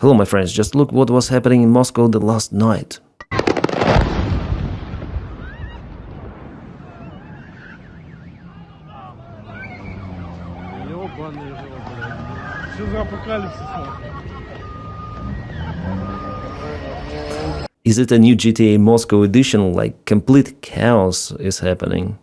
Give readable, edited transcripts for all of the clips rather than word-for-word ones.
Hello my friends, just look what was happening in Moscow the last night. Is it a new GTA Moscow edition, like complete chaos is happening?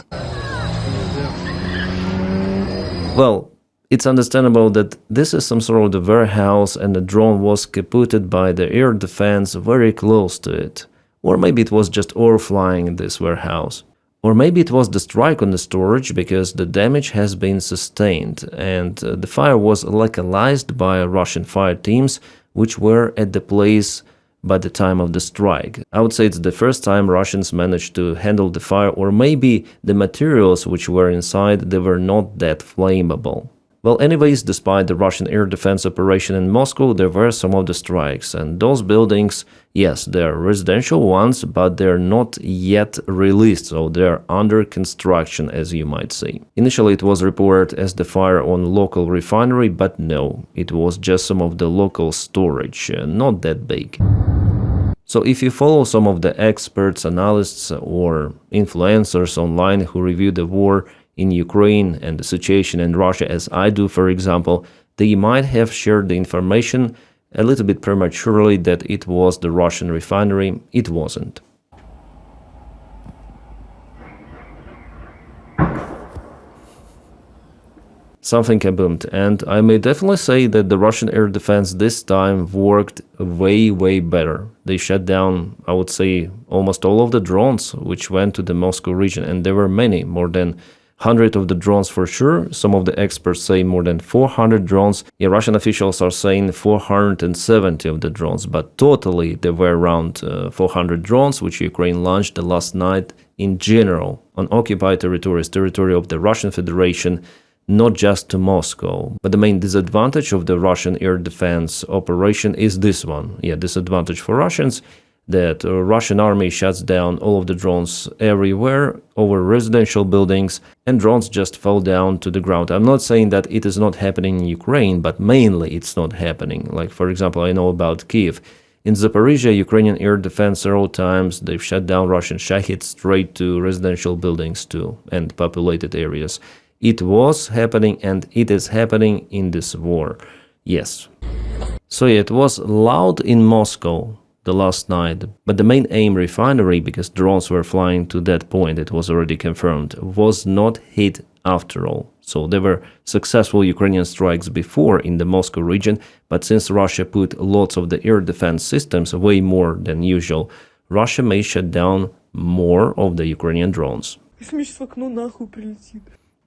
Well, it's understandable that this is some sort of the warehouse and the drone was kaputted by the air defense very close to it. Or maybe it was just overflying this warehouse. Or maybe it was the strike on the storage because the damage has been sustained and the fire was localized by Russian fire teams which were at the place by the time of the strike. I would say it's the first time Russians managed to handle the fire, or maybe the materials which were inside, they were not that flammable. Well, anyways, despite the Russian air defense operation in Moscow, there were some of the strikes, and those buildings, yes, they're residential ones, but they're not yet released, so they're under construction, as you might see. Initially, it was reported as the fire on local refinery, but no, it was just some of the local storage, not that big. So if you follow some of the experts, analysts, or influencers online who review the war in Ukraine and the situation in Russia, as I do, for example, they might have shared the information a little bit prematurely that it was the Russian refinery. It wasn't. Something kaboomed, and I may definitely say that the Russian air defense this time worked way better. They shut down, I would say, almost all of the drones which went to the Moscow region, and there were many, more than 100 of the drones for sure. Some of the experts say more than 400 drones. Yeah, Russian officials are saying 470 of the drones, but totally there were around 400 drones which Ukraine launched the last night in general on occupied territories, territory of the Russian Federation, not just to Moscow. But the main disadvantage of the Russian air defense operation is this one. Yeah, disadvantage for Russians, that Russian army shuts down all of the drones everywhere over residential buildings, and drones just fall down to the ground. I'm not saying that it is not happening in Ukraine, but mainly it's not happening. Like, for example, I know about Kiev. In Zaporizhia, Ukrainian air defense several times, they've shut down Russian Shaheds straight to residential buildings too, and populated areas. It was happening and it is happening in this war. Yes. So yeah, it was loud in Moscow the last night, but the main aim refinery, because drones were flying to that point, it was already confirmed, was not hit after all. So there were successful Ukrainian strikes before in the Moscow region, but since Russia put lots of the air defense systems, way more than usual, Russia may shut down more of the Ukrainian drones.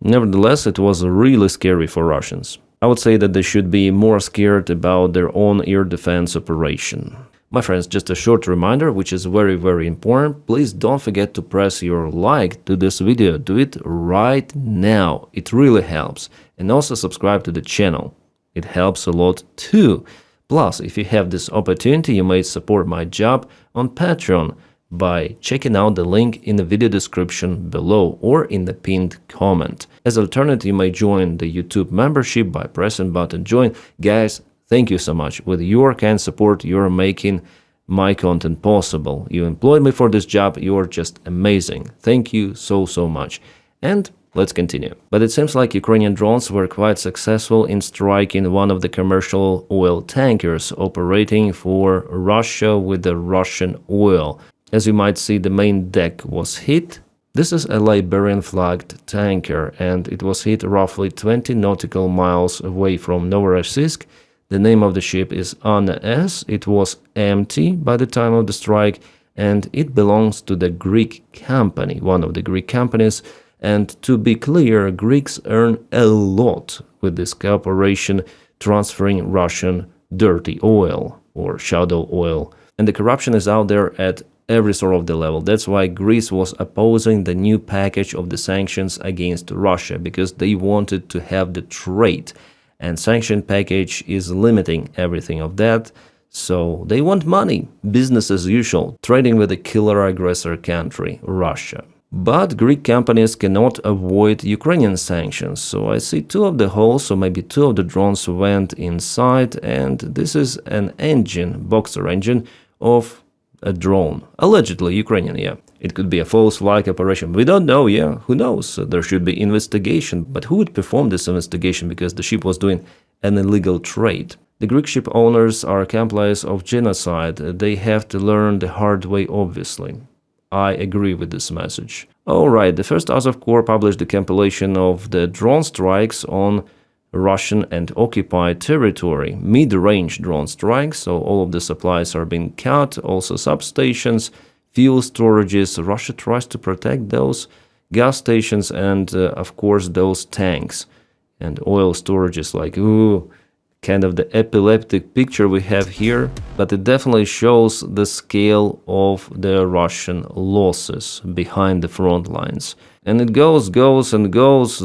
Nevertheless, it was really scary for Russians. I would say that they should be more scared about their own air defense operation. My friends, just a short reminder, which is very important. Please don't forget to press your like to this video. Do it right now. It really helps. And also subscribe to the channel. It helps a lot too. Plus, if you have this opportunity, you may support my job on Patreon by checking out the link in the video description below or in the pinned comment. As alternative, you may join the YouTube membership by pressing button join. Guys, thank you so much. With your kind support, you're making my content possible. You employed me for this job. You're just amazing. Thank you so much. And let's continue. But it seems like Ukrainian drones were quite successful in striking one of the commercial oil tankers operating for Russia with the Russian oil. As you might see, the main deck was hit. This is a Liberian-flagged tanker, and it was hit roughly 20 nautical miles away from Novorossiysk. The name of the ship is Anna S. It was empty by the time of the strike, and it belongs to the Greek company, one of the Greek companies. And to be clear, Greeks earn a lot with this cooperation, transferring Russian dirty oil or shadow oil. And the corruption is out there at every sort of the level. That's why Greece was opposing the new package of the sanctions against Russia, because they wanted to have the trade. And sanction package is limiting everything of that. So they want money, business as usual, trading with a killer aggressor country, Russia. But Greek companies cannot avoid Ukrainian sanctions. So I see two of the holes, or maybe two of the drones went inside, and this is an engine, boxer engine, of a drone. Allegedly Ukrainian, yeah. It could be a false flag operation. We don't know, yeah. Who knows? There should be investigation. But who would perform this investigation? Because the ship was doing an illegal trade. The Greek ship owners are accomplices of genocide. They have to learn the hard way, obviously. I agree with this message. Alright, the first Azov Corps published the compilation of the drone strikes on Russian and occupied territory, mid-range drone strikes, so all of the supplies are being cut, also substations, fuel storages. Russia tries to protect those gas stations and, of course, those tanks and oil storages, like, ooh, kind of the epileptic picture we have here, but it definitely shows the scale of the Russian losses behind the front lines. And it goes and goes.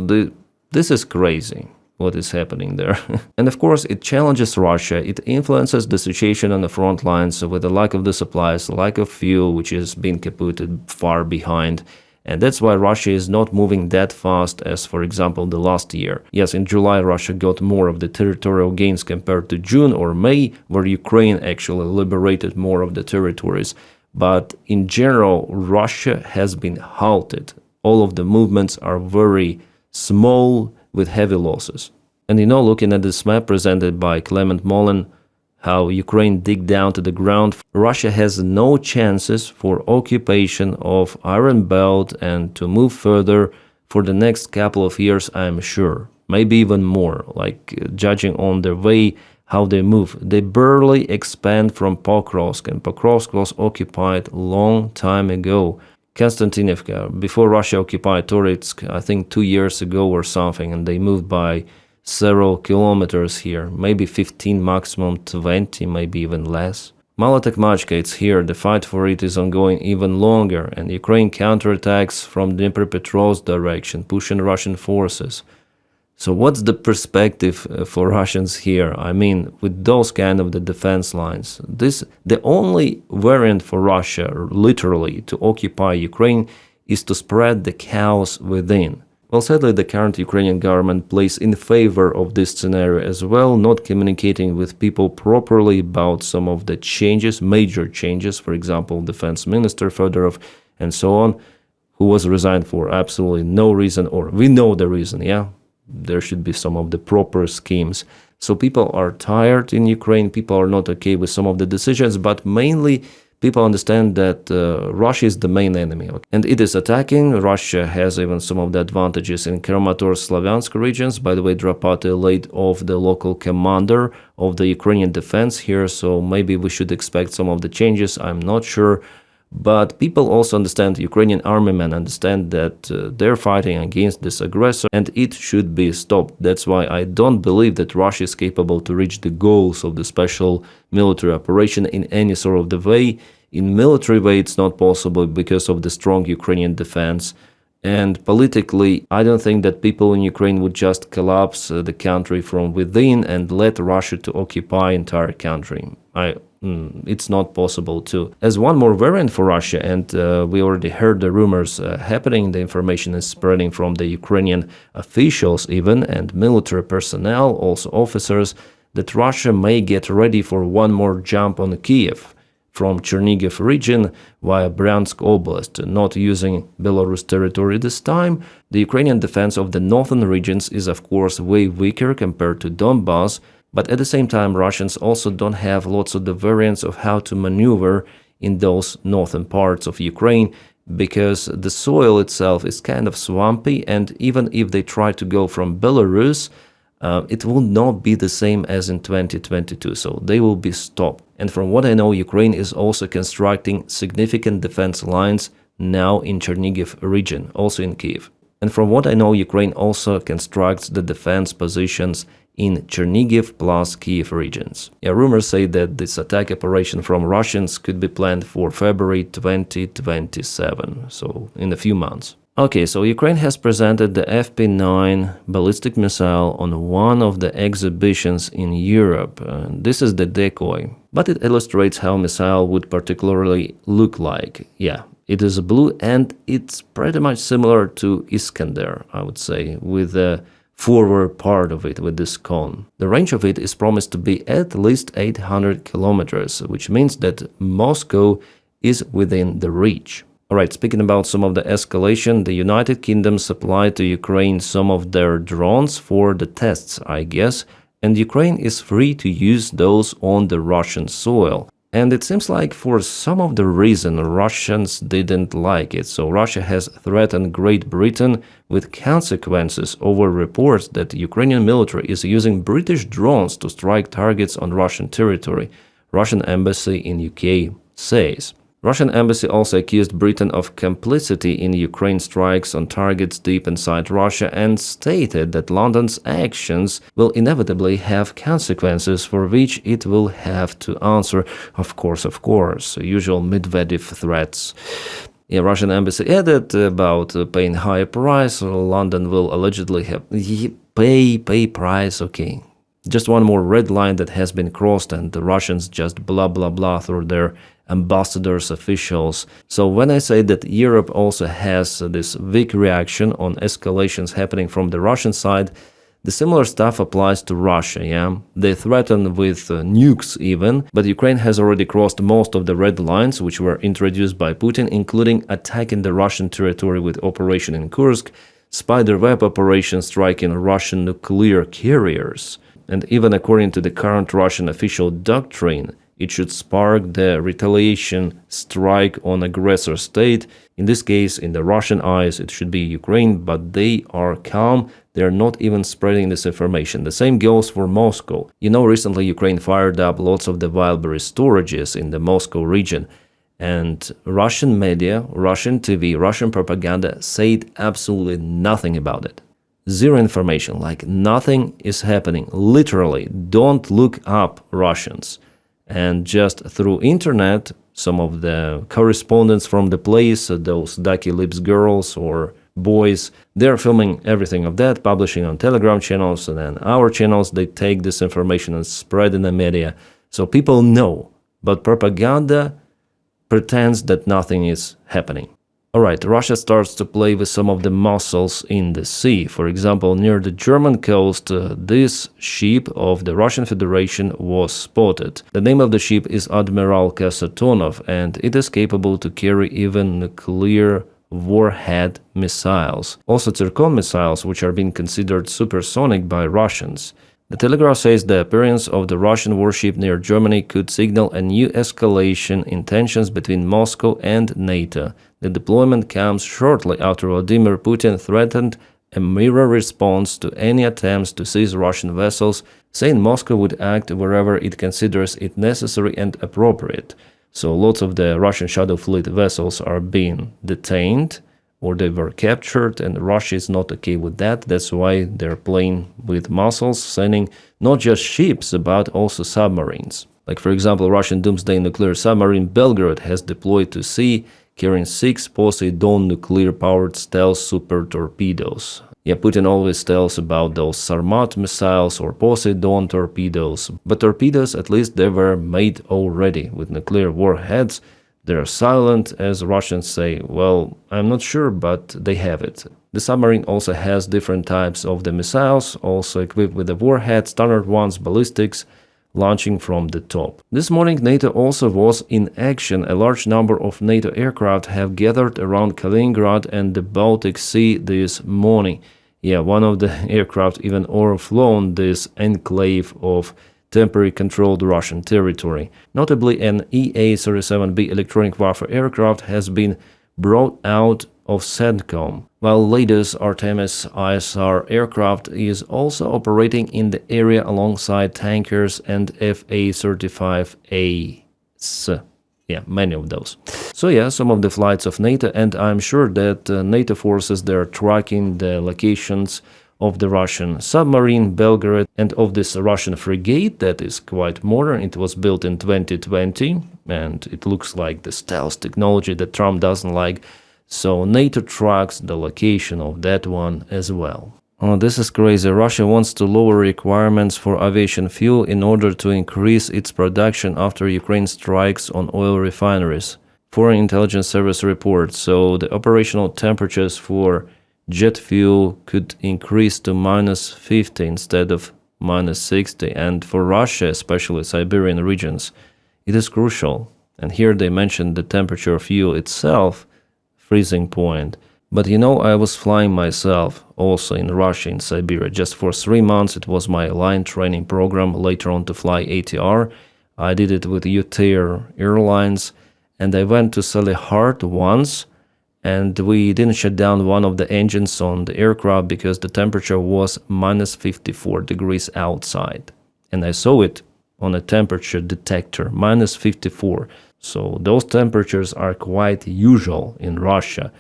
This is crazy what is happening there. And of course, it challenges Russia. It influences the situation on the front lines with the lack of the supplies, lack of fuel, which is being caputed far behind. And that's why Russia is not moving that fast as, for example, the last year. Yes, in July, Russia got more of the territorial gains compared to June or May, where Ukraine actually liberated more of the territories. But in general, Russia has been halted. All of the movements are very small with heavy losses. And looking at this map presented by Clement Molin, how Ukraine dig down to the ground, Russia has no chances for occupation of Iron Belt and to move further for the next couple of years, I'm sure. Maybe even more, like judging on the way how they move. They barely expand from Pokrovsk, and Pokrovsk was occupied long time ago. Konstantinivka, before Russia occupied Toretsk, I think 2 years ago or something, and they moved by several kilometers here, maybe 15, maximum 20, maybe even less. Malatek-Machka, it's here, the fight for it is ongoing even longer, and Ukraine counterattacks from Dnipropetrovsk direction, pushing Russian forces. So what's the perspective for Russians here? I mean, with those kind of the defense lines, the only variant for Russia, literally, to occupy Ukraine is to spread the chaos within. Well, sadly, the current Ukrainian government plays in favor of this scenario as well, not communicating with people properly about some of the changes, major changes, for example, Defense Minister Fedorov and so on, who was resigned for absolutely no reason, or we know the reason, yeah? There should be some of the proper schemes. So people are tired in Ukraine, people are not okay with some of the decisions, but mainly people understand that Russia is the main enemy, and it is attacking. Russia has even some of the advantages in Kramatorsk-Slavyansk regions. By the way, Drapaty laid off the local commander of the Ukrainian defense here, so maybe we should expect some of the changes, I'm not sure. But people also understand, Ukrainian army men understand that they're fighting against this aggressor and it should be stopped. That's why I don't believe that Russia is capable to reach the goals of the special military operation in any sort of the way. In military way, it's not possible because of the strong Ukrainian defense. And politically, I don't think that people in Ukraine would just collapse the country from within and let Russia to occupy entire country. It's not possible too. As one more variant for Russia, and we already heard the rumors happening, the information is spreading from the Ukrainian officials even, and military personnel, also officers, that Russia may get ready for one more jump on Kiev from Chernigiv region via Bryansk Oblast, not using Belarus territory this time. The Ukrainian defense of the northern regions is of course way weaker compared to Donbass, but at the same time Russians also don't have lots of the variants of how to maneuver in those northern parts of Ukraine, because the soil itself is kind of swampy, and even if they try to go from Belarus, it will not be the same as in 2022, so they will be stopped. And from what I know, Ukraine is also constructing significant defense lines now in Chernigiv region, also in Kiev. And from what I know, Ukraine also constructs the defense positions in Chernigiv plus Kiev regions. Yeah, rumors say that this attack operation from Russians could be planned for February 2027, so in a few months. Okay, so Ukraine has presented the FP9 ballistic missile on one of the exhibitions in Europe. This is the decoy, but it illustrates how missile would particularly look like. Yeah, it is blue and it's pretty much similar to Iskander, I would say, with the forward part of it with this cone. The range of it is promised to be at least 800 kilometers, which means that Moscow is within the reach. Alright, speaking about some of the escalation, the United Kingdom supplied to Ukraine some of their drones for the tests, I guess, and Ukraine is free to use those on the Russian soil. And it seems like for some of the reason Russians didn't like it, so Russia has threatened Great Britain with consequences over reports that the Ukrainian military is using British drones to strike targets on Russian territory, Russian embassy in UK says. Russian embassy also accused Britain of complicity in Ukraine strikes on targets deep inside Russia and stated that London's actions will inevitably have consequences for which it will have to answer. Of course, usual Medvedev threats. The Russian embassy added about paying higher price. London will allegedly have pay price, okay. Just one more red line that has been crossed and the Russians just blah blah blah through their ambassadors, officials. So when I say that Europe also has this weak reaction on escalations happening from the Russian side, the similar stuff applies to Russia, yeah? They threaten with nukes even, but Ukraine has already crossed most of the red lines which were introduced by Putin, including attacking the Russian territory with Operation in Kursk, spiderweb operation striking Russian nuclear carriers. And even according to the current Russian official doctrine, it should spark the retaliation strike on aggressor state. In this case, in the Russian eyes, it should be Ukraine, but they are calm. They are not even spreading this information. The same goes for Moscow. You know, recently Ukraine fired up lots of the wildberry storages in the Moscow region. And Russian media, Russian TV, Russian propaganda said absolutely nothing about it. Zero information, like nothing is happening. Literally, don't look up Russians. And just through internet, some of the correspondents from the place, those ducky lips girls or boys, they're filming everything of that, publishing on Telegram channels, and then our channels, they take this information and spread in the media. So people know, but propaganda pretends that nothing is happening. Alright, Russia starts to play with some of the muscles in the sea. For example, near the German coast, this ship of the Russian Federation was spotted. The name of the ship is Admiral Kasatonov, and it is capable to carry even nuclear warhead missiles. Also Zircon missiles, which are being considered supersonic by Russians. The Telegraph says the appearance of the Russian warship near Germany could signal a new escalation in tensions between Moscow and NATO. The deployment comes shortly after Vladimir Putin threatened a mirror response to any attempts to seize Russian vessels, saying Moscow would act wherever it considers it necessary and appropriate. So lots of the Russian Shadow Fleet vessels are being detained, or they were captured, and Russia is not okay with that. That's why they're playing with muscles, sending not just ships, but also submarines. Like for example, Russian Doomsday nuclear submarine Belgorod has deployed to sea, carrying 6 Poseidon nuclear-powered stealth super torpedoes. Yeah, Putin always tells about those Sarmat missiles or Poseidon torpedoes, but torpedoes, at least they were made already with nuclear warheads. They're silent, as Russians say. Well, I'm not sure, but they have it. The submarine also has different types of the missiles, also equipped with the warhead, standard ones, ballistics, launching from the top. This morning, NATO also was in action. A large number of NATO aircraft have gathered around Kaliningrad and the Baltic Sea this morning. Yeah, one of the aircraft even overflown this enclave of temporarily controlled Russian territory. Notably, an EA-37B electronic warfare aircraft has been brought out of CENTCOM, while latest Artemis ISR aircraft is also operating in the area alongside tankers and FA-35As. Yeah, many of those. So yeah, some of the flights of NATO, and I'm sure that NATO forces, they're tracking the locations of the Russian submarine Belgorod and of this Russian frigate that is quite modern. It was built in 2020 and it looks like the stealth technology that Trump doesn't like. So NATO tracks the location of that one as well. Oh, this is crazy. Russia wants to lower requirements for aviation fuel in order to increase its production after Ukraine strikes on oil refineries. Foreign intelligence service reports. So the operational temperatures for jet fuel could increase to -50 instead of -60. And for Russia, especially Siberian regions, it is crucial. And here they mentioned the temperature of fuel itself, freezing point. But you know, I was flying myself also in Russia, in Siberia. Just for 3 months, it was my line training program, later on to fly ATR. I did it with UTair Airlines, and I went to Salihard once, and we didn't shut down one of the engines on the aircraft because the temperature was -54 degrees outside. And I saw it on a temperature detector, -54. So those temperatures are quite usual in Russia.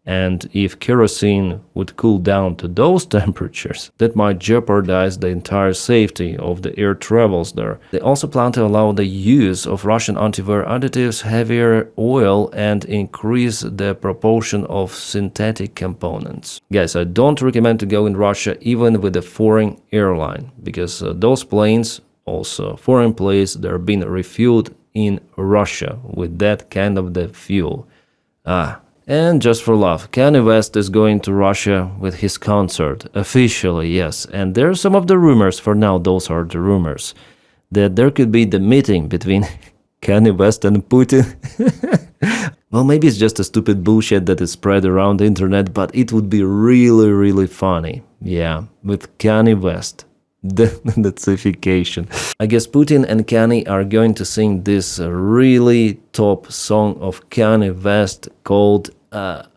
And if kerosene would cool down to those temperatures, that might jeopardize the entire safety of the air travels there. They also plan to allow the use of Russian anti-wear additives, heavier oil, and increase the proportion of synthetic components. Guys, I don't recommend to go in Russia even with a foreign airline, because those planes, also foreign planes, they're being refueled in Russia with that kind of the fuel. And just for love, Kanye West is going to Russia with his concert, officially, yes. And there are some of the rumors, for now those are the rumors, that there could be the meeting between Kanye West and Putin. Well, maybe it's just a stupid bullshit that is spread around the internet, but it would be really, really funny. Yeah, with Kanye West. The Nazification. I guess Putin and Kanye are going to sing this really top song of Kanye West called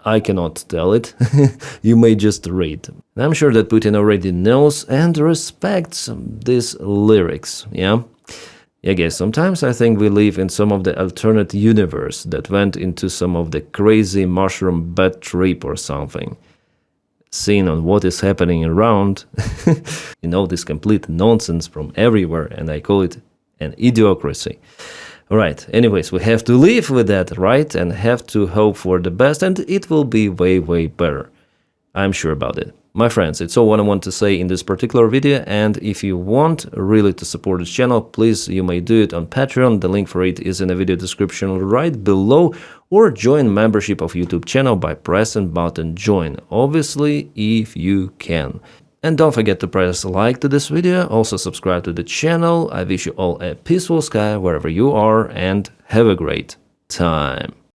I cannot tell it. You may just read. I'm sure that Putin already knows and respects these lyrics, yeah? Yeah, guys, sometimes I think we live in some of the alternate universe that went into some of the crazy mushroom bad trip or something. Seeing on what is happening around, you know, this complete nonsense from everywhere, and I call it an idiocracy. Alright, anyways, we have to live with that, right? And have to hope for the best, and it will be way, way better. I'm sure about it. My friends, it's all what I want to say in this particular video, and if you want really to support this channel, please, you may do it on Patreon. The link for it is in the video description right below, or join membership of YouTube channel by pressing button join, obviously, if you can. And don't forget to press like to this video, also subscribe to the channel. I wish you all a peaceful sky wherever you are, and have a great time.